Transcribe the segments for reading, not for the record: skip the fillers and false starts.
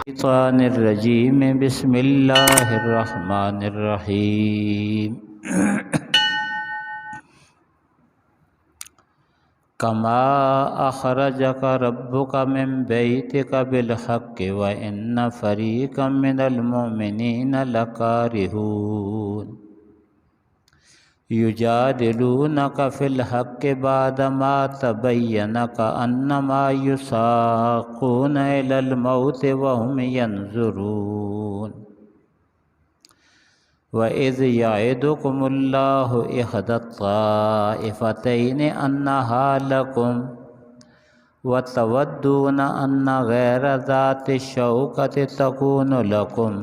الشیطان الرجیم بسم اللہ الرحمن الرحیم کما اخرجک ربک من بیتک بالحق وان فریقا من المؤمنین لکارہون یجادلونک فی الحق بعدما تبین کأنما یساقون الی الموت وهم ینظرون وَإِذْ يَعِدُكُمُ اللَّهُ إِحْدَى الطَّائِفَتَيْنِ أَنَّهَا لَكُمْ وَتَوَدُّونَ أَنَّ غَيْرَ ذَاتِ الشَّوْكَةِ تَكُونُ لَكُمْ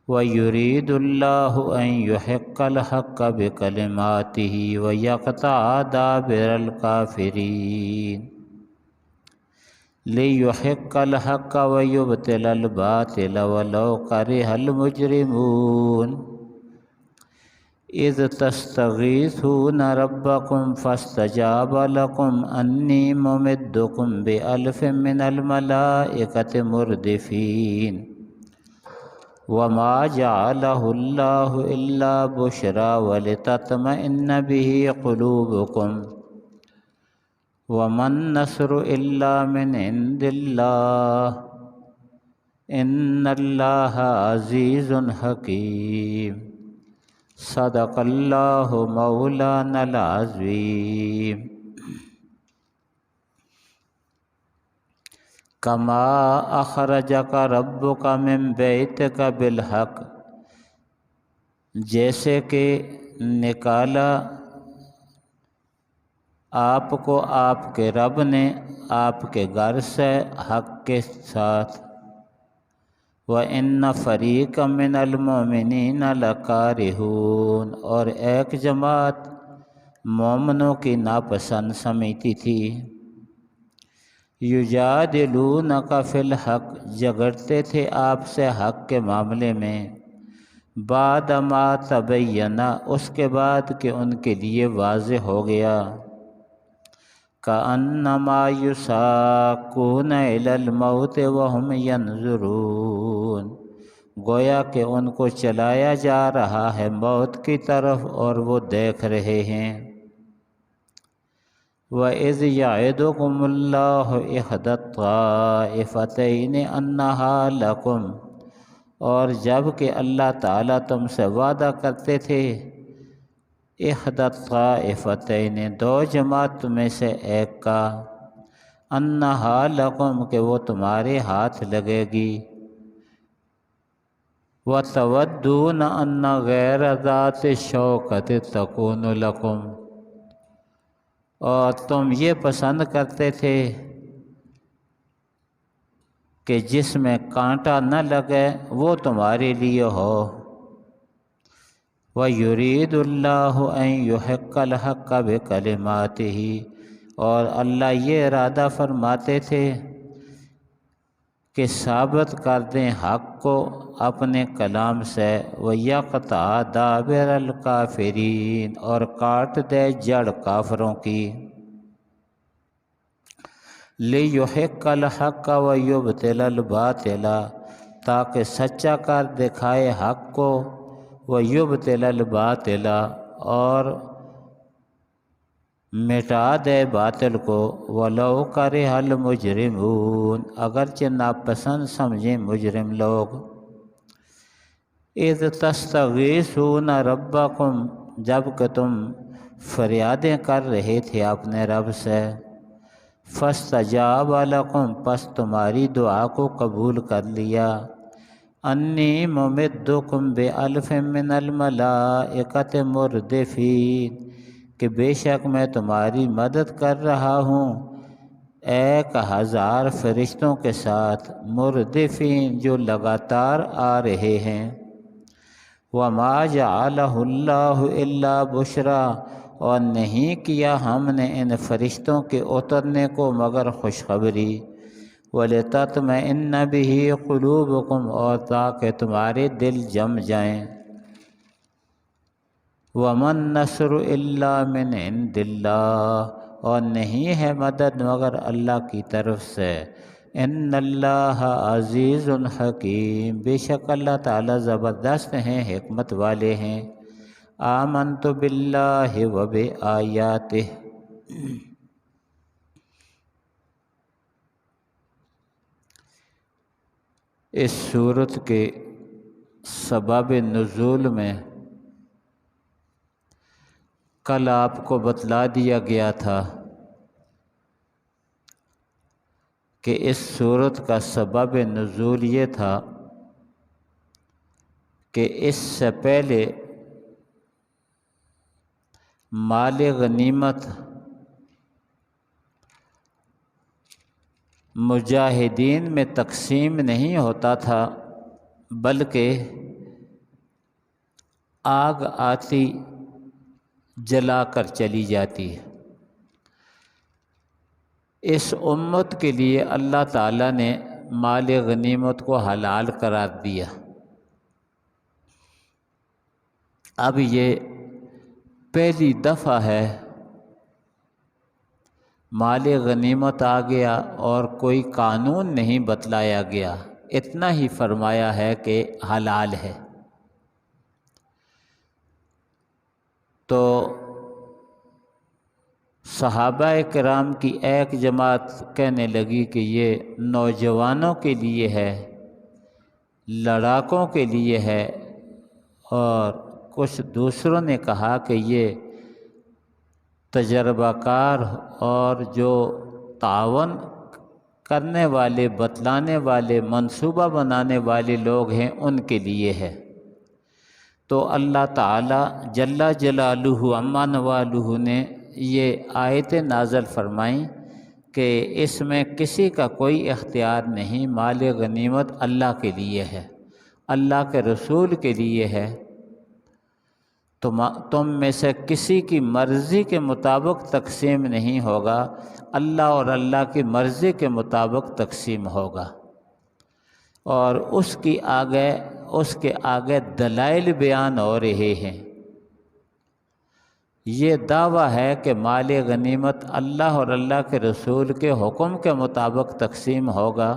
وَيُرِيدُ اللَّهُ أَنْ يُحِقَّ الْحَقَّ بِكَلِمَاتِهِ وَيَقْطَعَ دَابِرَ الْكَافِرِينَ لِيُحِقَّ الْحَقَّ وَيُبْطِلَ الْبَاطِلَ وَلَوْ كَرِهَ الْمُجْرِمُونَ إِذْ تَسْتَغِيثُونَ رَبَّكُمْ فَاسْتَجَابَ لَكُمْ أَنِّي مُمِدُّكُمْ بِأَلْفٍ مِّنَ الْمَلَائِكَةِ مُرْدِفِينَ وَمَا جَعَلَهُ اللَّهُ إِلَّا بُشْرَى وَلِتَطْمَئِنَّ بِهِ قُلُوبُكُمْ وَمَا النَّصْرُ إِلَّا مِنْ عِنْدِ اللَّهِ إِنَّ اللَّهَ عَزِيزٌ حَكِيمٌ صدق اللہ مولانا العظیم کما اخرجک ربک من بیتک بالحق، جیسے کہ نکالا آپ کو آپ کے رب نے آپ کے گھر سے حق کے ساتھ، وَإِنَّ فَرِيقًا مِّنَ الْمُؤْمِنِينَ لَكَارِهُونَ، اور ایک جماعت مومنوں کی ناپسند سمجھتی تھی۔ یجادلونک فی الحق، جھگڑتے تھے آپ سے حق کے معاملے میں، بعد ما تبین، اس کے بعد کہ ان کے لیے واضح ہو گیا، کأنما یساقون الی الموت وهم ینظرون، گویا کہ ان کو چلایا جا رہا ہے موت کی طرف اور وہ دیکھ رہے ہیں۔ وَإِذْ يَعِدُكُمُ اللَّهُ إِحْدَى الطَّائِفَتَيْنِ أَنَّهَا لَكُمْ، اور جب کہ اللہ تعالیٰ تم سے وعدہ کرتے تھے، احدی الطائفتین، دو جماعت میں سے ایک کا، انہا لکم، کہ وہ تمہارے ہاتھ لگے گی، وتودون ان غیر ذات الشوکۃ تکون لکم، اور تم یہ پسند کرتے تھے کہ جس میں کانٹا نہ لگے وہ تمہارے لیے ہو، وَيُرِيدُ اللَّهُ أَن يُحِقَّ الْحَقَّ بِكَلِمَاتِهِ، اور اللہ یہ ارادہ فرماتے تھے کہ ثابت کر دیں حق کو اپنے کلام سے، وَيَقْطَعَ دَابِرَ الْكَافِرِينَ، اور کاٹ دے جڑ کافروں کی، لِيُحِقَّ الْحَقَّ وَيُبْطِلَ الْبَاطِلَ، تاکہ سچا کر دکھائے حق کو، وَيُبْطِلَ الْبَاطِلَ، اور مٹا دے باطل کو، وَلَوْ كَرِهَ الْمُجْرِمُونَ، اگرچہ ناپسند سمجھیں مجرم لوگ۔ اِذْ تَسْتَغِيثُونَ رَبَّكُمْ، جب کہ تم فریادیں کر رہے تھے اپنے رب سے، فَاسْتَجَابَ لَكُمْ، پس تمہاری دعا کو قبول کر لیا، انی ممدکم بِأَلْفٍ مِّنَ الْمَلَائِكَةِ مُرْدِفِينَ، کہ بے شک میں تمہاری مدد کر رہا ہوں 1000 فرشتوں کے ساتھ، مردفین، جو لگاتار آ رہے ہیں، وَمَا جَعَلَهُ اللَّهُ إِلَّا بُشْرَى، اور نہیں کیا ہم نے ان فرشتوں کے اترنے کو مگر خوشخبری، وَلِتَطْمَئِنَّ بِهِ قُلُوبُكُمْ، اور تاکہ تمہارے دل جم جائیں، وَمَا النَّصْرُ إِلَّا مِنْ عِنْدِ اللَّهِ، اور نہیں ہے مدد مگر اللہ کی طرف سے، ان اللہ عزیز حکیم، بے شک اللہ تعالیٰ زبردست ہیں، حکمت والے ہیں۔ آمنت باللہ و بآیاتہ، اس صورت کے سبب نزول میں کل آپ کو بتلا دیا گیا تھا کہ اس صورت کا سبب نزول یہ تھا کہ اس سے پہلے مال غنیمت مجاہدین میں تقسیم نہیں ہوتا تھا، بلکہ آگ آتی جلا کر چلی جاتی ہے۔ اس امت کے لیے اللہ تعالیٰ نے مال غنیمت کو حلال قرار دیا۔ اب یہ پہلی دفعہ ہے مال غنیمت آ گیا اور کوئی قانون نہیں بتلایا گیا، اتنا ہی فرمایا ہے کہ حلال ہے۔ تو صحابہ کرام کی ایک جماعت کہنے لگی کہ یہ نوجوانوں کے لیے ہے، لڑاکوں کے لیے ہے، اور کچھ دوسروں نے کہا کہ یہ تجربہ کار اور جو تعاون کرنے والے، بتلانے والے، منصوبہ بنانے والے لوگ ہیں ان کے لیے ہے۔ تو اللہ تعالیٰ جل جلالہ عما نوالہ نے یہ آیتیں نازل فرمائیں کہ اس میں کسی کا کوئی اختیار نہیں، مال غنیمت اللہ کے لیے ہے، اللہ کے رسول کے لیے ہے۔ تم میں سے کسی کی مرضی کے مطابق تقسیم نہیں ہوگا، اللہ اور اللہ کی مرضی کے مطابق تقسیم ہوگا۔ اور اس کے آگے دلائل بیان ہو رہے ہیں۔ یہ دعویٰ ہے کہ مال غنیمت اللہ اور اللہ کے رسول کے حکم کے مطابق تقسیم ہوگا،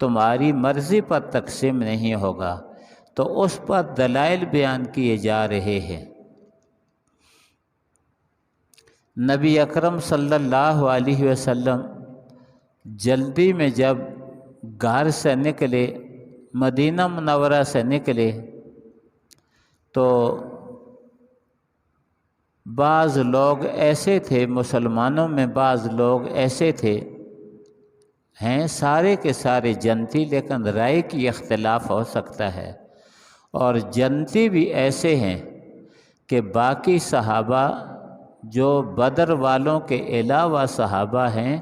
تمہاری مرضی پر تقسیم نہیں ہوگا، تو اس پر دلائل بیان کیے جا رہے ہیں۔ نبی اکرم صلی اللہ علیہ وسلم جلدی میں جب گھر سے نکلے، مدینہ منورہ سے نکلے، تو بعض لوگ ایسے تھے، مسلمانوں میں بعض لوگ ایسے تھے، ہیں سارے کے سارے جنتی، لیکن رائے کی اختلاف ہو سکتا ہے، اور جنتی بھی ایسے ہیں کہ باقی صحابہ جو بدر والوں کے علاوہ صحابہ ہیں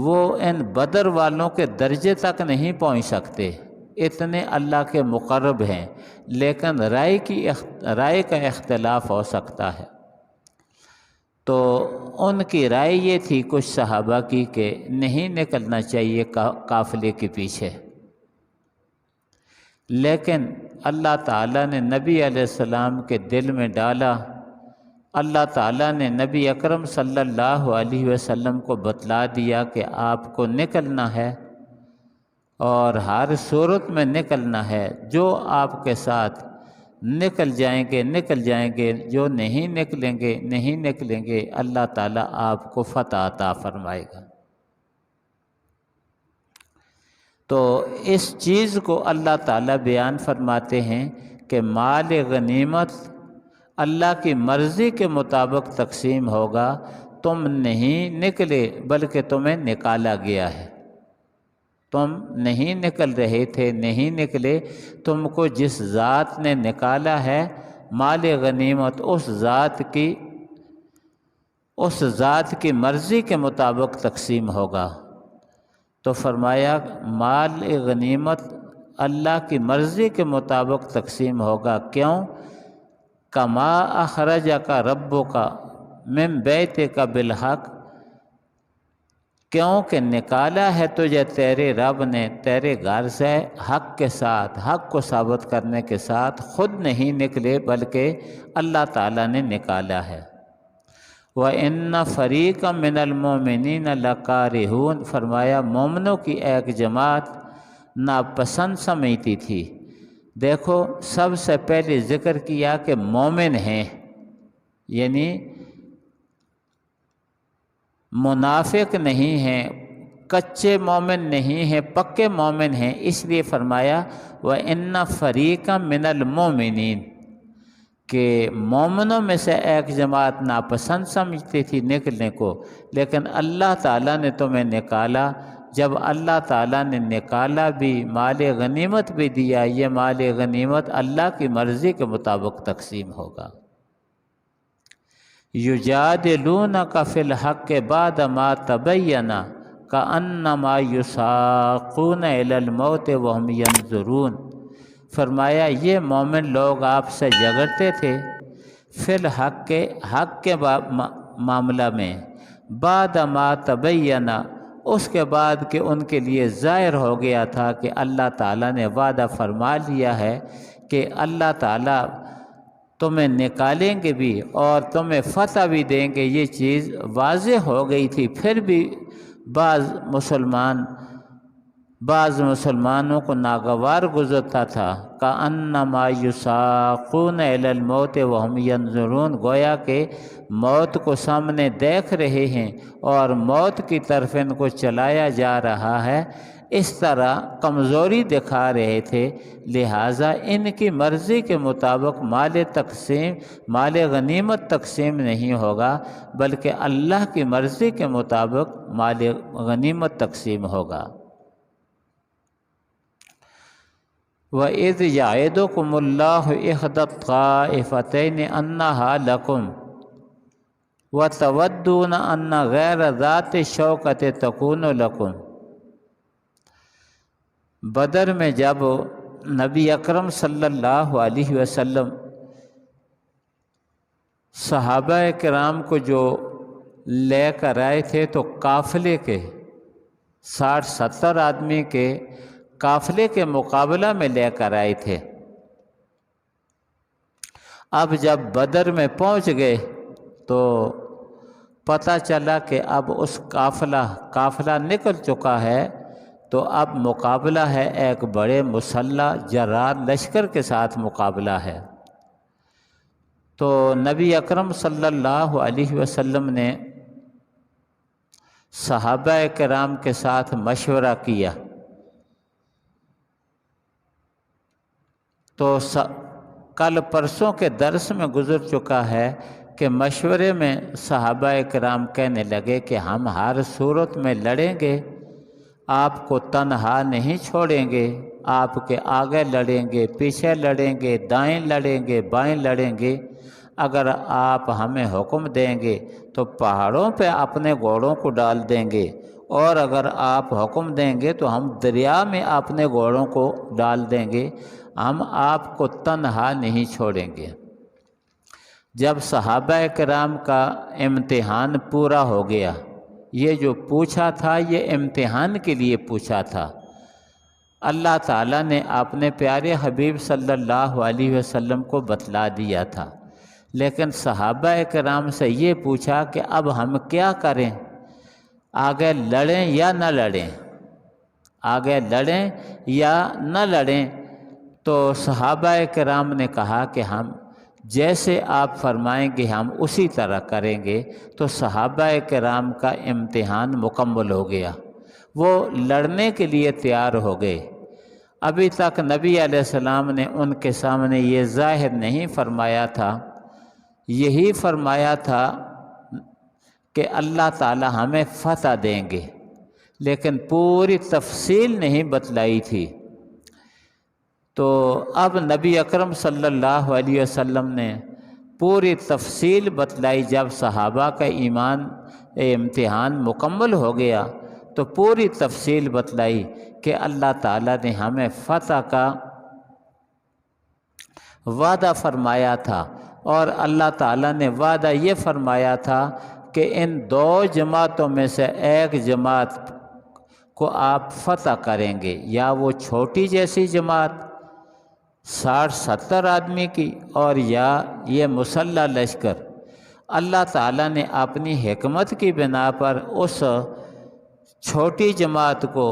وہ ان بدر والوں کے درجے تک نہیں پہنچ سکتے، اتنے اللہ کے مقرب ہیں، لیکن رائے کا اختلاف ہو سکتا ہے۔ تو ان کی رائے یہ تھی کچھ صحابہ کی کہ نہیں نکلنا چاہیے قافلے کے پیچھے، لیکن اللہ تعالیٰ نے نبی علیہ السلام کے دل میں ڈالا، اللہ تعالیٰ نے نبی اکرم صلی اللہ علیہ وسلم کو بتلا دیا کہ آپ کو نکلنا ہے، اور ہر صورت میں نکلنا ہے، جو آپ کے ساتھ نکل جائیں گے، جو نہیں نکلیں گے، اللہ تعالیٰ آپ کو فتح عطا فرمائے گا۔ تو اس چیز کو اللہ تعالیٰ بیان فرماتے ہیں کہ مال غنیمت اللہ کی مرضی کے مطابق تقسیم ہوگا، تم نہیں نکلے بلکہ تمہیں نکالا گیا ہے، تم نہیں نکل رہے تھے، نہیں نکلے، تم کو جس ذات نے نکالا ہے مال غنیمت اس ذات کی مرضی کے مطابق تقسیم ہوگا۔ تو فرمایا مال غنیمت اللہ کی مرضی کے مطابق تقسیم ہوگا، کیوں؟ کما اخرجک ربک من بیتک بالحق، کیونکہ نکالا ہے تجھے تیرے رب نے تیرے گھر سے حق کے ساتھ، حق کو ثابت کرنے کے ساتھ، خود نہیں نکلے بلکہ اللہ تعالیٰ نے نکالا ہے۔ وَإِنَّ فَرِيقًا مِّنَ الْمُؤْمِنِينَ لَكَارِهُونَ، فرمایا مومنوں کی ایک جماعت ناپسند سمجھتی تھی۔ دیکھو سب سے پہلے ذکر کیا کہ مومن ہیں، یعنی منافق نہیں ہیں، کچے مومن نہیں ہیں، پکے مومن ہیں، اس لیے فرمایا وَإِنَّ فَرِيقًا مِّنَ الْمُؤْمِنِينَ کہ مومنوں میں سے ایک جماعت ناپسند سمجھتی تھی نکلنے کو، لیکن اللہ تعالیٰ نے تمہیں نکالا۔ جب اللہ تعالیٰ نے نکالا بھی، مال غنیمت بھی دیا، یہ مال غنیمت اللہ کی مرضی کے مطابق تقسیم ہوگا۔ یجادلونک فی الحق بعد ما تبین کأنما یساقون الی الموت وہم ینظرون، فرمایا یہ مومن لوگ آپ سے جھگڑتے تھے فی الحق کے حق کے معاملہ میں، بعد ما تبین، اس کے بعد کہ ان کے لیے ظاہر ہو گیا تھا کہ اللہ تعالیٰ نے وعدہ فرما لیا ہے کہ اللہ تعالیٰ تمہیں نکالیں گے بھی اور تمہیں فتح بھی دیں گے، یہ چیز واضح ہو گئی تھی، پھر بھی بعض مسلمانوں کو ناگوار گزرتا تھا۔ کأنما یساقون الی الموت وہم ینظرون، گویا کہ موت کو سامنے دیکھ رہے ہیں اور موت کی طرف ان کو چلایا جا رہا ہے، اس طرح کمزوری دکھا رہے تھے، لہٰذا ان کی مرضی کے مطابق مال غنیمت تقسیم نہیں ہوگا، بلکہ اللہ کی مرضی کے مطابق مال غنیمت تقسیم ہوگا۔ وَإِذْ يَعِدُكُمُ اللَّهُ إِحْدَى الطَّائِفَتَيْنِ أَنَّهَا لَكُمْ وَتَوَدُّونَ أَنَّ غَيْرَ ذَاتِ الشَّوْكَةِ تَكُونُ لَكُمْ۔ بدر میں جب نبی اکرم صلی اللہ علیہ وسلم صحابہ کرام کو جو لے کر آئے تھے تو قافلے کے 60-70 آدمی کے قافلے کے مقابلہ میں لے کر آئے تھے۔ اب جب بدر میں پہنچ گئے تو پتہ چلا کہ اب اس قافلہ نکل چکا ہے، تو اب مقابلہ ہے ایک بڑے مسلح جرار لشکر کے ساتھ مقابلہ ہے۔ تو نبی اکرم صلی اللہ علیہ وسلم نے صحابہ کرام کے ساتھ مشورہ کیا، تو کل پرسوں کے درس میں گزر چکا ہے کہ مشورے میں صحابہ کرام کہنے لگے کہ ہم ہر صورت میں لڑیں گے، آپ کو تنہا نہیں چھوڑیں گے، آپ کے آگے لڑیں گے، پیچھے لڑیں گے، دائیں لڑیں گے، بائیں لڑیں گے، اگر آپ ہمیں حکم دیں گے تو پہاڑوں پہ اپنے گھوڑوں کو ڈال دیں گے، اور اگر آپ حکم دیں گے تو ہم دریا میں اپنے گھوڑوں کو ڈال دیں گے، ہم آپ کو تنہا نہیں چھوڑیں گے۔ جب صحابہ کرام کا امتحان پورا ہو گیا، یہ جو پوچھا تھا یہ امتحان کے لیے پوچھا تھا، اللہ تعالیٰ نے اپنے پیارے حبیب صلی اللہ علیہ وسلم کو بتلا دیا تھا، لیکن صحابہ کرام سے یہ پوچھا کہ اب ہم کیا کریں، آگے لڑیں یا نہ لڑیں، آگے لڑیں یا نہ لڑیں؟ تو صحابہ کرام نے کہا کہ ہم جیسے آپ فرمائیں گے ہم اسی طرح کریں گے۔ تو صحابہ کرام کا امتحان مکمل ہو گیا، وہ لڑنے کے لیے تیار ہو گئے۔ ابھی تک نبی علیہ السلام نے ان کے سامنے یہ ظاہر نہیں فرمایا تھا، یہی فرمایا تھا کہ اللہ تعالی ہمیں فتح دیں گے، لیکن پوری تفصیل نہیں بتلائی تھی۔ تو اب نبی اکرم صلی اللہ علیہ وسلم نے پوری تفصیل بتلائی۔ جب صحابہ کا امتحان مکمل ہو گیا تو پوری تفصیل بتلائی کہ اللہ تعالیٰ نے ہمیں فتح کا وعدہ فرمایا تھا، اور اللہ تعالیٰ نے وعدہ یہ فرمایا تھا کہ ان دو جماعتوں میں سے ایک جماعت کو آپ فتح کریں گے، یا وہ چھوٹی جیسی جماعت 60-70 آدمی کی، اور یا یہ مسلح لشکر۔ اللہ تعالیٰ نے اپنی حکمت کی بنا پر اس چھوٹی جماعت کو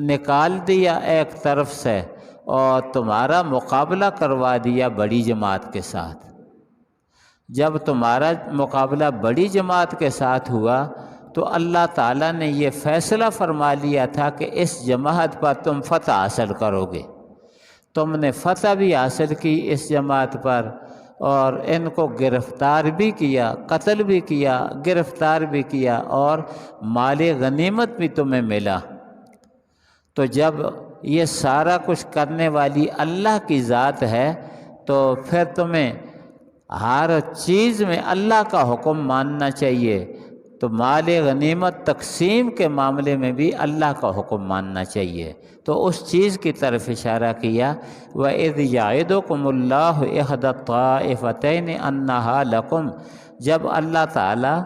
نکال دیا ایک طرف سے اور تمہارا مقابلہ کروا دیا بڑی جماعت کے ساتھ۔ جب تمہارا مقابلہ بڑی جماعت کے ساتھ ہوا تو اللہ تعالیٰ نے یہ فیصلہ فرما لیا تھا کہ اس جماعت پر تم فتح حاصل کرو گے۔ تم نے فتح بھی حاصل کی اس جماعت پر اور ان کو گرفتار بھی کیا، قتل بھی کیا، گرفتار بھی کیا اور مال غنیمت بھی تمہیں ملا۔ تو جب یہ سارا کچھ کرنے والی اللہ کی ذات ہے تو پھر تمہیں ہر چیز میں اللہ کا حکم ماننا چاہیے۔ تو مال غنیمت تقسیم کے معاملے میں بھی اللہ کا حکم ماننا چاہیے۔ تو اس چیز کی طرف اشارہ کیا وَإِذْ يَعِدُكُمُ اللَّهُ إِحْدَى الطَّائِفَتَيْنِ أَنَّهَا لَكُمْ، جب اللہ تعالیٰ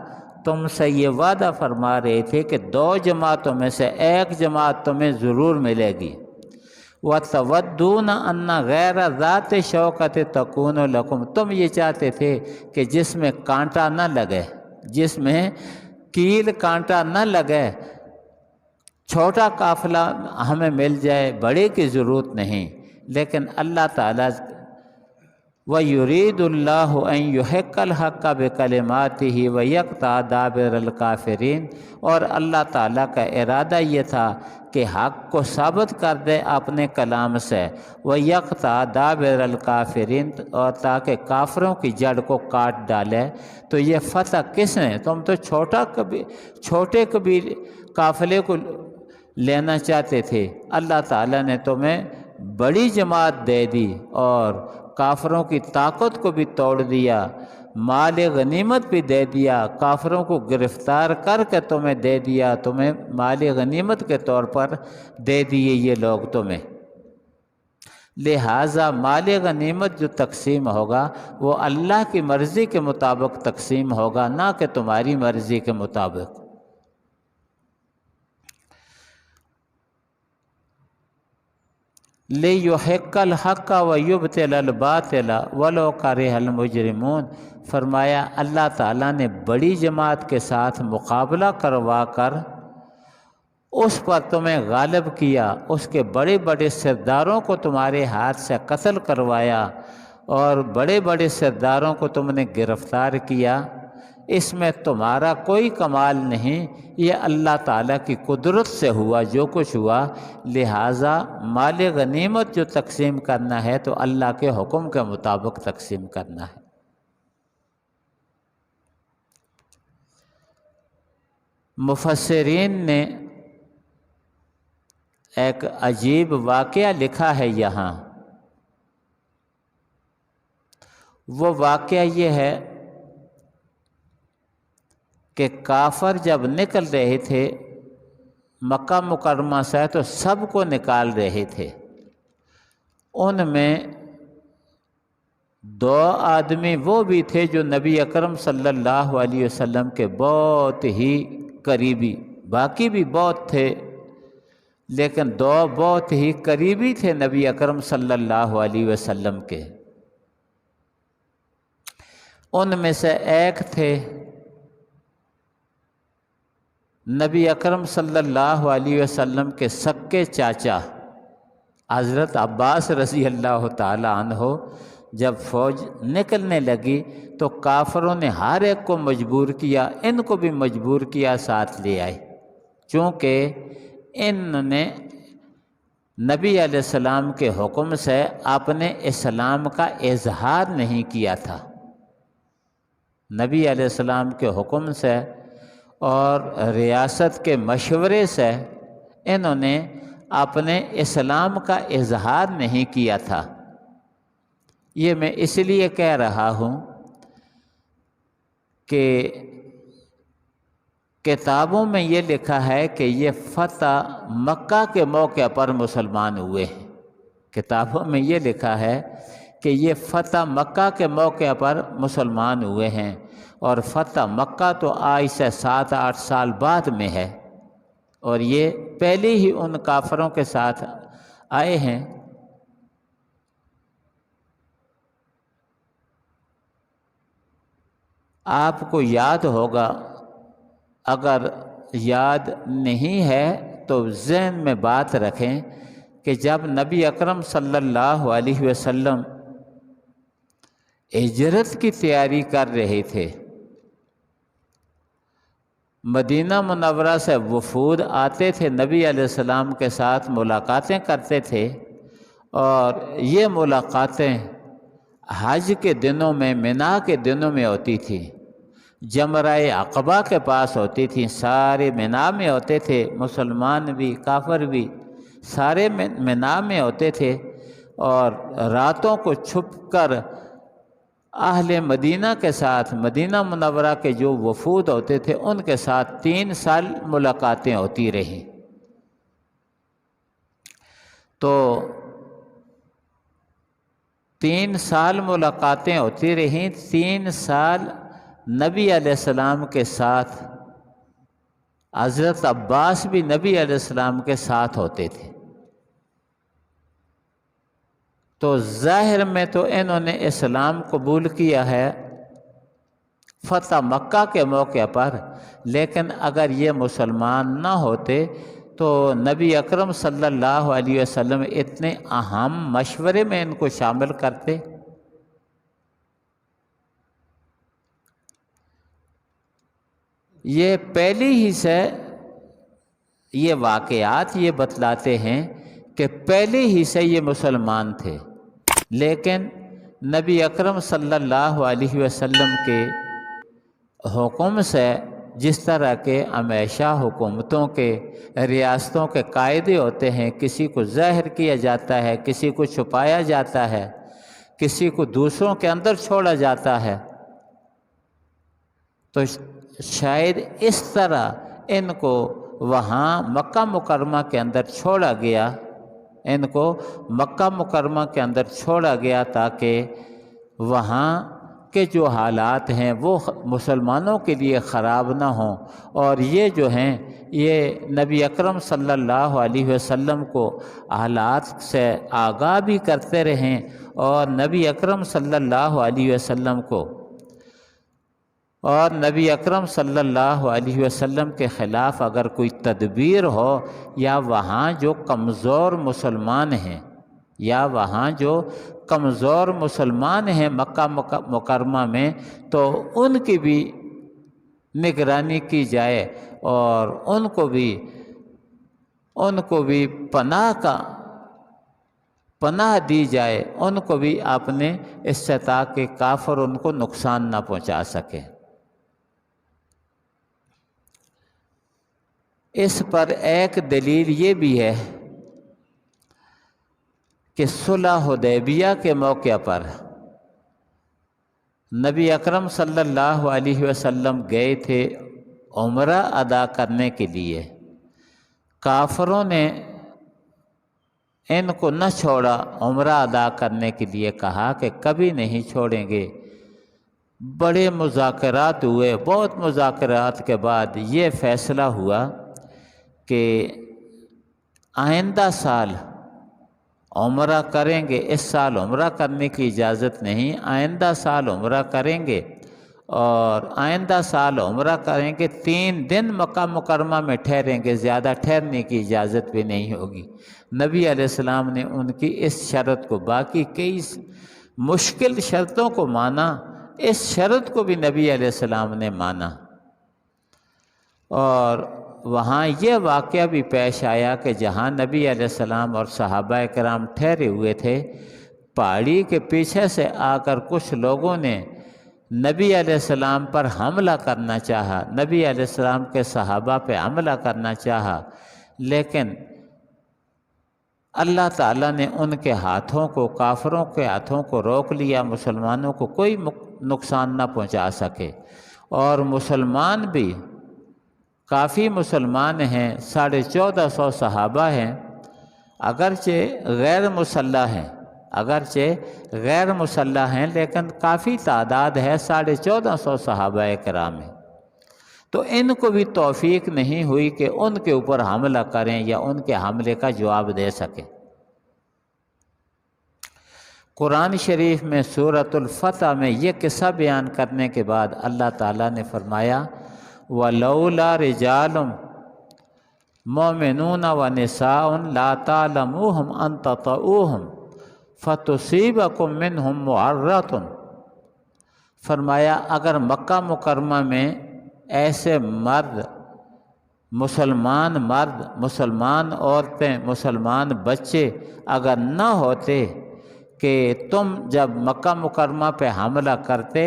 تم سے یہ وعدہ فرما رہے تھے کہ دو جماعتوں میں سے ایک جماعت تمہیں ضرور ملے گی، وَتَوَدُّونَ أَنَّ غَيْرَ ذَاتِ شَوْكَةٍ تَكُونُ لَكُمْ، تم یہ چاہتے تھے کہ جس میں کانٹا نہ لگے، جس میں کیل کانٹا نہ لگے، چھوٹا قافلہ ہمیں مل جائے، بڑے کی ضرورت نہیں۔ لیکن اللہ تعالیٰ وَيُرِيدُ اللَّهُ أَن يُحِقَّ الْحَقَّ بِكَلِمَاتِهِ وَيَقْطَعَ دَابِرَ الْكَافِرِينَ، اور اللہ تعالیٰ کا ارادہ یہ تھا کہ حق کو ثابت کر دے اپنے کلام سے، وَيَقْطَعَ دَابِرَ الْكَافِرِينَ، اور تاکہ کافروں کی جڑ کو کاٹ ڈالے۔ تو یہ فتح کس نے؟ تم تو چھوٹے قافلے کو لینا چاہتے تھے، اللہ تعالیٰ نے تمہیں بڑی جماعت دے دی اور کافروں کی طاقت کو بھی توڑ دیا، مال غنیمت بھی دے دیا، کافروں کو گرفتار کر کے تمہیں دے دیا، تمہیں مال غنیمت کے طور پر دے دیے یہ لوگ تمہیں۔ لہٰذا مال غنیمت جو تقسیم ہوگا وہ اللہ کی مرضی کے مطابق تقسیم ہوگا، نہ کہ تمہاری مرضی کے مطابق۔ لِيُحِقَّ الْحَقَّ وَيُبْطِلَ الْبَاطِلَ وَلَوْ كَرِهَ الْمُجْرِمُونَ، فرمایا اللہ تعالیٰ نے بڑی جماعت کے ساتھ مقابلہ کروا کر اس پر تمہیں غالب کیا، اس کے بڑے بڑے سرداروں کو تمہارے ہاتھ سے قتل کروایا اور بڑے بڑے سرداروں کو تم نے گرفتار کیا۔ اس میں تمہارا کوئی کمال نہیں، یہ اللہ تعالیٰ کی قدرت سے ہوا جو کچھ ہوا۔ لہٰذا مال غنیمت جو تقسیم کرنا ہے تو اللہ کے حکم کے مطابق تقسیم کرنا ہے۔ مفسرین نے ایک عجیب واقعہ لکھا ہے یہاں۔ وہ واقعہ یہ ہے کہ کافر جب نکل رہے تھے مکہ مکرمہ سے تو سب کو نکال رہے تھے، ان میں دو آدمی وہ بھی تھے جو نبی اکرم صلی اللہ علیہ وسلم کے بہت ہی قریبی، باقی بھی بہت تھے لیکن دو بہت ہی قریبی تھے نبی اکرم صلی اللہ علیہ وسلم کے۔ ان میں سے ایک تھے نبی اکرم صلی اللہ علیہ وسلم کے سکے چاچا حضرت عباس رضی اللہ تعالی عنہ۔ جب فوج نکلنے لگی تو کافروں نے ہر ایک کو مجبور کیا، ان کو بھی مجبور کیا ساتھ لے آئے، چونکہ ان نے نبی علیہ السلام کے حکم سے اپنے اسلام کا اظہار نہیں کیا تھا۔ نبی علیہ السلام کے حکم سے اور ریاست کے مشورے سے انہوں نے اپنے اسلام کا اظہار نہیں کیا تھا۔ یہ میں اس لیے کہہ رہا ہوں کہ کتابوں میں یہ لکھا ہے کہ یہ فتح مکہ کے موقع پر مسلمان ہوئے ہیں، کتابوں میں یہ لکھا ہے کہ یہ فتح مکہ کے موقع پر مسلمان ہوئے ہیں، اور فتح مکہ تو آج سے 7-8 سال بعد میں ہے، اور یہ پہلے ہی ان کافروں کے ساتھ آئے ہیں۔ آپ کو یاد ہوگا، اگر یاد نہیں ہے تو ذہن میں بات رکھیں کہ جب نبی اکرم صلی اللہ علیہ وسلم ہجرت کی تیاری کر رہے تھے، مدینہ منورہ سے وفود آتے تھے، نبی علیہ السلام کے ساتھ ملاقاتیں کرتے تھے، اور یہ ملاقاتیں حج کے دنوں میں، منا کے دنوں میں ہوتی تھی، جمرہ عقبہ کے پاس ہوتی تھی، سارے منا میں ہوتے تھے، مسلمان بھی کافر بھی سارے منا میں ہوتے تھے، اور راتوں کو چھپ کر اہل مدینہ کے ساتھ، مدینہ منورہ کے جو وفود ہوتے تھے ان کے ساتھ 3 سال ملاقاتیں ہوتی رہیں۔ تو 3 سال ملاقاتیں ہوتی رہیں، 3 سال نبی علیہ السلام کے ساتھ حضرت عباس بھی نبی علیہ السلام کے ساتھ ہوتے تھے۔ تو ظاہر میں تو انہوں نے اسلام قبول کیا ہے فتح مکہ کے موقع پر، لیکن اگر یہ مسلمان نہ ہوتے تو نبی اکرم صلی اللہ علیہ وسلم اتنے اہم مشورے میں ان کو شامل کرتے؟ یہ پہلی ہی سے یہ واقعات یہ بتلاتے ہیں کہ پہلے ہی سے یہ مسلمان تھے، لیکن نبی اکرم صلی اللہ علیہ وسلم کے حکم سے، جس طرح کے ہمیشہ حکومتوں کے، ریاستوں کے قاعدے ہوتے ہیں، کسی کو ظاہر کیا جاتا ہے، کسی کو چھپایا جاتا ہے، کسی کو دوسروں کے اندر چھوڑا جاتا ہے، تو شاید اس طرح ان کو وہاں مکہ مکرمہ کے اندر چھوڑا گیا، ان کو مکہ مکرمہ کے اندر چھوڑا گیا تاکہ وہاں کے جو حالات ہیں وہ مسلمانوں کے لیے خراب نہ ہوں، اور یہ جو ہیں یہ نبی اکرم صلی اللہ علیہ وسلم کو حالات سے آگاہ بھی کرتے رہیں، اور نبی اکرم صلی اللہ علیہ وسلم کو اور نبی اکرم صلی اللہ علیہ وسلم کے خلاف اگر کوئی تدبیر ہو، یا وہاں جو کمزور مسلمان ہیں، یا وہاں جو کمزور مسلمان ہیں مکہ مکرمہ میں، تو ان کی بھی نگرانی کی جائے، اور ان کو بھی پناہ دی جائے، ان کو بھی اپنے اس سے تاکہ کافر ان کو نقصان نہ پہنچا سکے۔ اس پر ایک دلیل یہ بھی ہے کہ صلح حدیبیہ کے موقع پر نبی اکرم صلی اللہ علیہ وسلم گئے تھے عمرہ ادا کرنے کے لیے، کافروں نے ان کو نہ چھوڑا، عمرہ ادا کرنے کے لیے کہا کہ کبھی نہیں چھوڑیں گے۔ بڑے مذاکرات ہوئے، بہت مذاکرات کے بعد یہ فیصلہ ہوا کہ آئندہ سال عمرہ کریں گے، اس سال عمرہ کرنے کی اجازت نہیں، آئندہ سال عمرہ کریں گے، اور آئندہ سال عمرہ کریں گے 3 دن مکہ مکرمہ میں ٹھہریں گے، زیادہ ٹھہرنے کی اجازت بھی نہیں ہوگی۔ نبی علیہ السلام نے ان کی اس شرط کو، باقی کئی مشکل شرطوں کو مانا، اس شرط کو بھی نبی علیہ السلام نے مانا۔ اور وہاں یہ واقعہ بھی پیش آیا کہ جہاں نبی علیہ السلام اور صحابہ کرام ٹھہرے ہوئے تھے، پہاڑی کے پیچھے سے آ کر کچھ لوگوں نے نبی علیہ السلام پر حملہ کرنا چاہا، نبی علیہ السلام کے صحابہ پہ حملہ کرنا چاہا، لیکن اللہ تعالیٰ نے ان کے ہاتھوں کو، کافروں کے ہاتھوں کو روک لیا، مسلمانوں کو کوئی نقصان نہ پہنچا سکے۔ اور مسلمان بھی کافی مسلمان ہیں، 1450 صحابہ ہیں، اگرچہ غیر مسلح ہیں لیکن کافی تعداد ہے، 1450 صحابہ کرام ہیں، تو ان کو بھی توفیق نہیں ہوئی کہ ان کے اوپر حملہ کریں یا ان کے حملے کا جواب دے سکیں۔ قرآن شریف میں سورۃ الفتح میں یہ قصہ بیان کرنے کے بعد اللہ تعالیٰ نے فرمایا وَلَوْلَا رِجَالٌ مُؤْمِنُونَ وَنِسَاءٌ لَا تَعْلَمُوهُمْ أَن تَطَئُوهُمْ فَتُصِيبَكُم مِّنْهُم مُّعَرَّةٌ۔ فرمایا اگر مکہ مکرمہ میں ایسے مرد، مسلمان عورتیں، مسلمان بچے اگر نہ ہوتے کہ تم جب مکہ مکرمہ پہ حملہ کرتے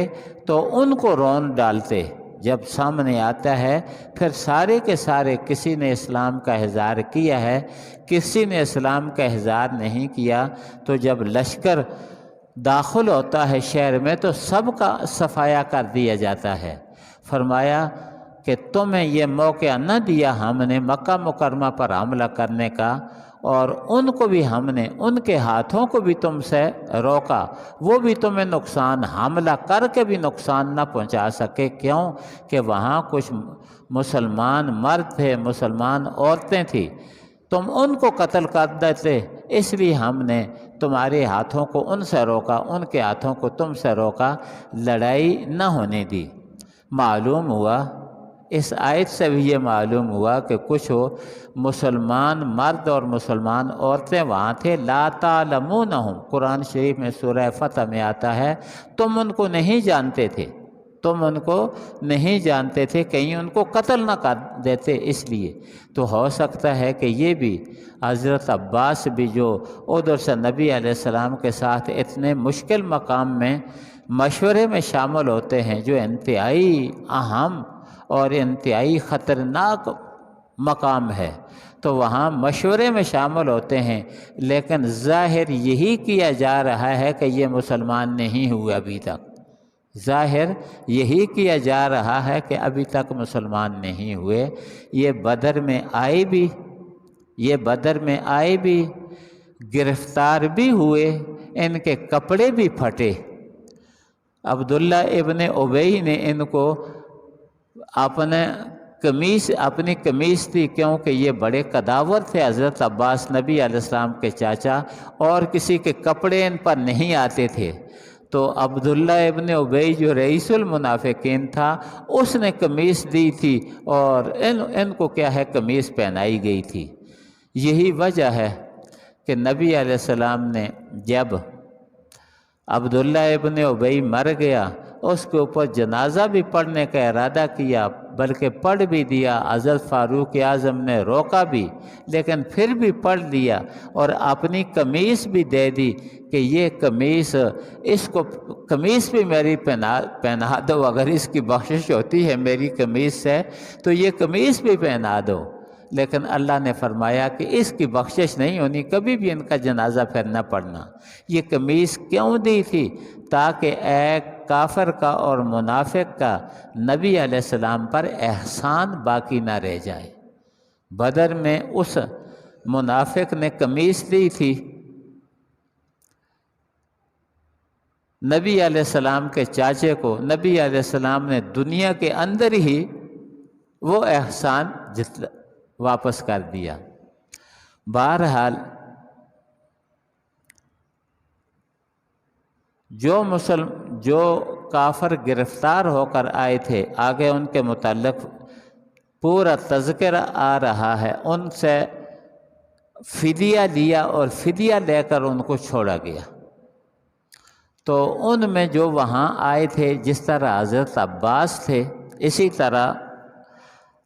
تو ان کو رون ڈالتے، جب سامنے آتا ہے پھر سارے کے سارے کسی نے اسلام کا اظہار کیا ہے، کسی نے اسلام کا اظہار نہیں کیا، تو جب لشکر داخل ہوتا ہے شہر میں تو سب کا صفایا کر دیا جاتا ہے۔ فرمایا کہ تمہیں یہ موقع نہ دیا ہم نے مکہ مکرمہ پر حملہ کرنے کا، اور ان کو بھی ہم نے، ان کے ہاتھوں کو بھی تم سے روکا، وہ بھی تمہیں نقصان، حملہ کر کے بھی نقصان نہ پہنچا سکے۔ کیوں کہ وہاں کچھ مسلمان مرد تھے، مسلمان عورتیں تھیں، تم ان کو قتل کر دیتے، اس لیے ہم نے تمہارے ہاتھوں کو ان سے روکا، ان کے ہاتھوں کو تم سے روکا، لڑائی نہ ہونے دی۔ معلوم ہوا اس آیت سے بھی یہ معلوم ہوا کہ کچھ مسلمان مرد اور مسلمان عورتیں وہاں تھے، لا تعلمونہم، قرآن شریف میں سورہ فتح میں آتا ہے، تم ان کو نہیں جانتے تھے، تم ان کو نہیں جانتے تھے، کہیں ان کو قتل نہ کر دیتے، اس لیے۔ تو ہو سکتا ہے کہ یہ بھی حضرت عباس بھی جو ادھر سے نبی علیہ السلام کے ساتھ اتنے مشکل مقام میں مشورے میں شامل ہوتے ہیں، جو انتہائی اہم اور انتہائی خطرناک مقام ہے، تو وہاں مشورے میں شامل ہوتے ہیں، لیکن ظاہر یہی کیا جا رہا ہے کہ یہ مسلمان نہیں ہوئے ابھی تک، ظاہر یہی کیا جا رہا ہے کہ ابھی تک مسلمان نہیں ہوئے۔ یہ بدر میں آئے بھی، گرفتار بھی ہوئے، ان کے کپڑے بھی پھٹے۔ عبداللہ ابن ابی نے ان کو اپنی قمیص تھی، کیونکہ یہ بڑے قداور تھے حضرت عباس نبی علیہ السلام کے چاچا، اور کسی کے کپڑے ان پر نہیں آتے تھے، تو عبداللہ ابن ابی جو رئیس المنافقین تھا، اس نے قمیص دی تھی، اور ان کو کیا ہے قمیص پہنائی گئی تھی۔ یہی وجہ ہے کہ نبی علیہ السلام نے جب عبداللہ ابن ابی مر گیا، اس کے اوپر جنازہ بھی پڑھنے کا ارادہ کیا، بلکہ پڑھ بھی دیا، حضرت فاروق اعظم نے روکا بھی، لیکن پھر بھی پڑھ دیا، اور اپنی قمیص بھی دے دی کہ یہ قمیص، اس کو قمیص بھی میری پہنا دو، اگر اس کی بخشش ہوتی ہے میری قمیص سے تو یہ قمیص بھی پہنا دو۔ لیکن اللہ نے فرمایا کہ اس کی بخشش نہیں ہونی، کبھی بھی ان کا جنازہ پھر نہ پڑھنا۔ یہ قمیص کیوں دی تھی؟ تاکہ ایک کافر کا اور منافق کا نبی علیہ السلام پر احسان باقی نہ رہ جائے۔ بدر میں اس منافق نے قمیص دی تھی، نبی علیہ السلام کے چاچے کو، نبی علیہ السلام نے دنیا کے اندر ہی وہ احسان واپس کر دیا۔ بہرحال جو کافر گرفتار ہو کر آئے تھے، آگے ان کے متعلق پورا تذکرہ آ رہا ہے، ان سے فدیہ لیا اور فدیہ لے کر ان کو چھوڑا گیا۔ تو ان میں جو وہاں آئے تھے، جس طرح حضرت عباس تھے، اسی طرح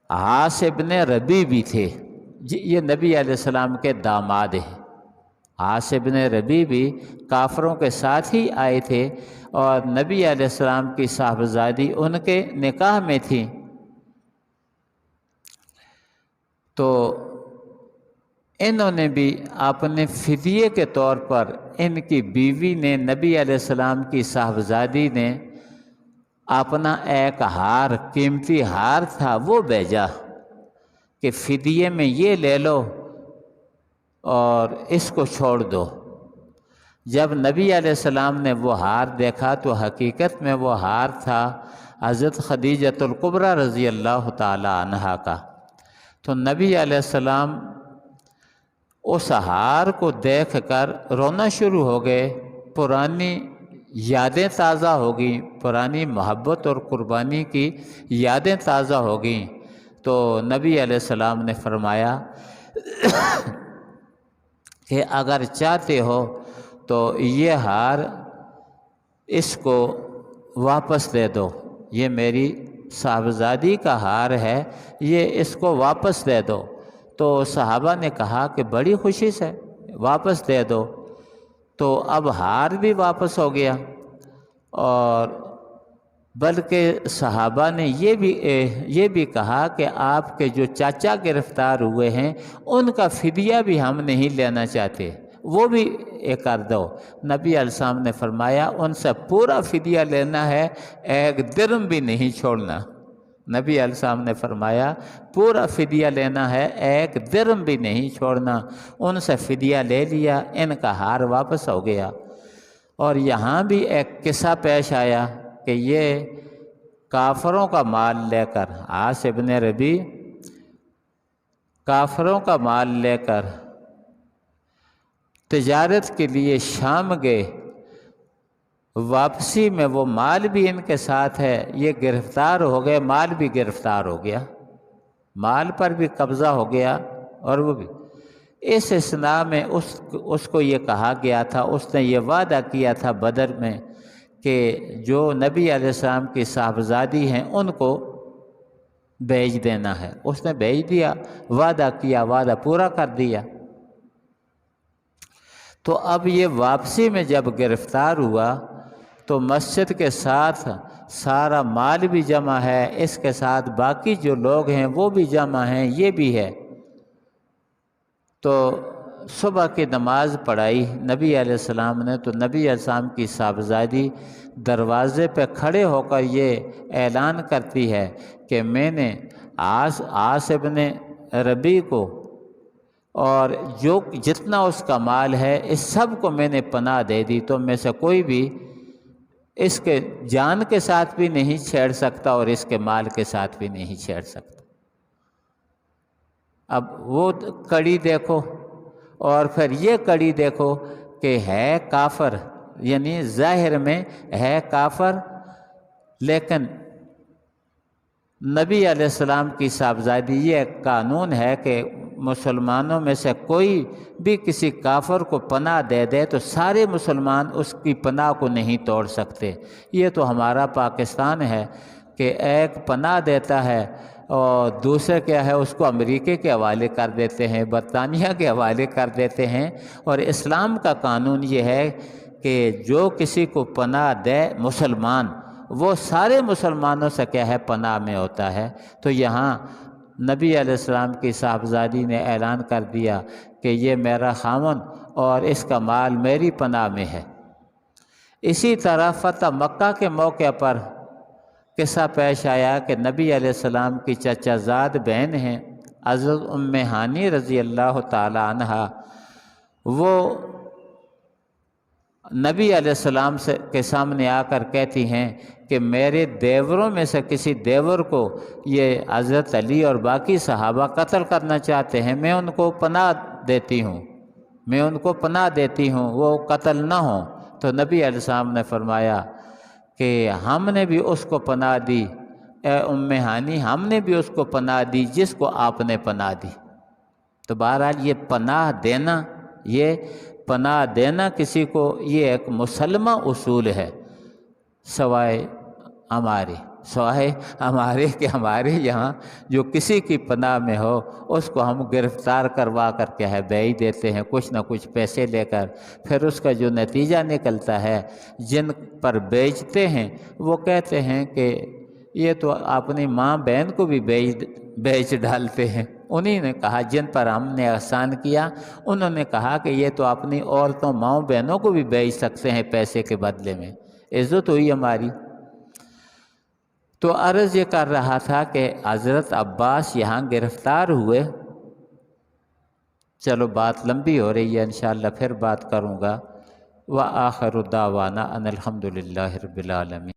عاص ابن ربیع بھی تھے، یہ نبی علیہ السلام کے داماد ہیں۔ عاص ابن ربیع بھی کافروں کے ساتھ ہی آئے تھے، اور نبی علیہ السلام کی صاحبزادی ان کے نکاح میں تھی۔ تو انہوں نے بھی اپنے فدیے کے طور پر، ان کی بیوی نے، نبی علیہ السلام کی صاحبزادی نے اپنا ایک ہار، قیمتی ہار تھا، وہ بھیجا کہ فدیے میں یہ لے لو اور اس کو چھوڑ دو۔ جب نبی علیہ السلام نے وہ ہار دیکھا تو حقیقت میں وہ ہار تھا حضرت خدیجۃ الکبریٰ رضی اللہ تعالی عنہا کا۔ تو نبی علیہ السلام اس ہار کو دیکھ کر رونا شروع ہو گئے پرانی یادیں تازہ ہوگیں، پرانی محبت اور قربانی کی یادیں تازہ ہوگیں۔ تو نبی علیہ السلام نے فرمایا کہ اگر چاہتے ہو تو یہ ہار اس کو واپس دے دو، یہ میری صاحبزادی کا ہار ہے، یہ اس کو واپس دے دو۔ تو صحابہ نے کہا کہ بڑی خوشی سے واپس دے دو۔ تو اب ہار بھی واپس ہو گیا، اور بلکہ صحابہ نے یہ بھی کہا کہ آپ کے جو چاچا گرفتار ہوئے ہیں ان کا فدیہ بھی ہم نہیں لینا چاہتے، وہ بھی کر دو۔ نبی علیہ السلام نے فرمایا ان سے پورا فدیہ لینا ہے، ایک درم بھی نہیں چھوڑنا۔ نبی علیہ السلام نے فرمایا پورا فدیہ لینا ہے، ایک درم بھی نہیں چھوڑنا۔ ان سے فدیہ لے لیا، ان کا ہار واپس ہو گیا۔ اور یہاں بھی ایک قصہ پیش آیا کہ یہ کافروں کا مال لے کر، عاص ابن ربیع کافروں کا مال لے کر تجارت کے لیے شام گئے، واپسی میں وہ مال بھی ان کے ساتھ ہے، یہ گرفتار ہو گئے، مال بھی گرفتار ہو گیا، مال پر بھی قبضہ ہو گیا۔ اور وہ بھی اس اثناء میں اس کو یہ کہا گیا تھا، اس نے یہ وعدہ کیا تھا بدر میں کہ جو نبی علیہ السلام کی صاحبزادی ہیں ان کو بھیج دینا ہے۔ اس نے بھیج دیا، وعدہ کیا، وعدہ پورا کر دیا۔ تو اب یہ واپسی میں جب گرفتار ہوا تو مسجد کے ساتھ سارا مال بھی جمع ہے، اس کے ساتھ باقی جو لوگ ہیں وہ بھی جمع ہیں، یہ بھی ہے۔ تو صبح کی نماز پڑھائی نبی علیہ السلام نے، تو نبی علیہ السلام کی صاحبزادی دروازے پہ کھڑے ہو کر یہ اعلان کرتی ہے کہ میں نے عاص ابن ربیع کو اور جو جتنا اس کا مال ہے اس سب کو میں نے پناہ دے دی، تو میں سے کوئی بھی اس کے جان کے ساتھ بھی نہیں چھیڑ سکتا اور اس کے مال کے ساتھ بھی نہیں چھیڑ سکتا۔ اب وہ کڑی دیکھو اور پھر یہ کڑی دیکھو کہ ہے کافر، یعنی ظاہر میں ہے کافر، لیکن نبی علیہ السلام کی صاحبزادی، یہ قانون ہے کہ مسلمانوں میں سے کوئی بھی کسی کافر کو پناہ دے دے تو سارے مسلمان اس کی پناہ کو نہیں توڑ سکتے۔ یہ تو ہمارا پاکستان ہے کہ ایک پناہ دیتا ہے اور دوسرے کیا ہے اس کو امریکہ کے حوالے کر دیتے ہیں، برطانیہ کے حوالے کر دیتے ہیں۔ اور اسلام کا قانون یہ ہے کہ جو کسی کو پناہ دے مسلمان، وہ سارے مسلمانوں سے کیا ہے پناہ میں ہوتا ہے۔ تو یہاں نبی علیہ السلام کی صاحبزادی نے اعلان کر دیا کہ یہ میرا خاوند اور اس کا مال میری پناہ میں ہے۔ اسی طرح فتح مکہ کے موقع پر قصہ پیش آیا کہ نبی علیہ السلام کی چچا زاد بہن ہیں حضرت ام ہانی رضی اللہ تعالی عنہا، وہ نبی علیہ السلام کے سامنے آ کر کہتی ہیں کہ میرے دیوروں میں سے کسی دیور کو یہ حضرت علی اور باقی صحابہ قتل کرنا چاہتے ہیں، میں ان کو پناہ دیتی ہوں، وہ قتل نہ ہوں۔ تو نبی علیہ السلام نے فرمایا کہ ہم نے بھی اس کو پناہ دی، اے ام ہانی، ہم نے بھی اس کو پناہ دی جس کو آپ نے پناہ دی۔ تو بہرحال یہ پناہ دینا کسی کو یہ ایک مسلمہ اصول ہے، سوائے ہمارے کہ ہمارے یہاں جو کسی کی پناہ میں ہو اس کو ہم گرفتار کروا کر کے بھیج دیتے ہیں کچھ نہ کچھ پیسے لے کر، پھر اس کا جو نتیجہ نکلتا ہے جن پر بیچتے ہیں وہ کہتے ہیں کہ یہ تو اپنی ماں بہن کو بھی بیچ ڈالتے ہیں۔ انہی نے کہا جن پر ہم نے احسان کیا، انہوں نے کہا کہ یہ تو اپنی عورتوں ماؤں بہنوں کو بھی بیچ سکتے ہیں پیسے کے بدلے میں، عزت ہوئی ہماری۔ تو عرض یہ کر رہا تھا کہ حضرت عباس یہاں گرفتار ہوئے۔ چلو بات لمبی ہو رہی ہے، انشاءاللہ پھر بات کروں گا۔ وآخر دعوانا ان الحمد للہ رب العالمین۔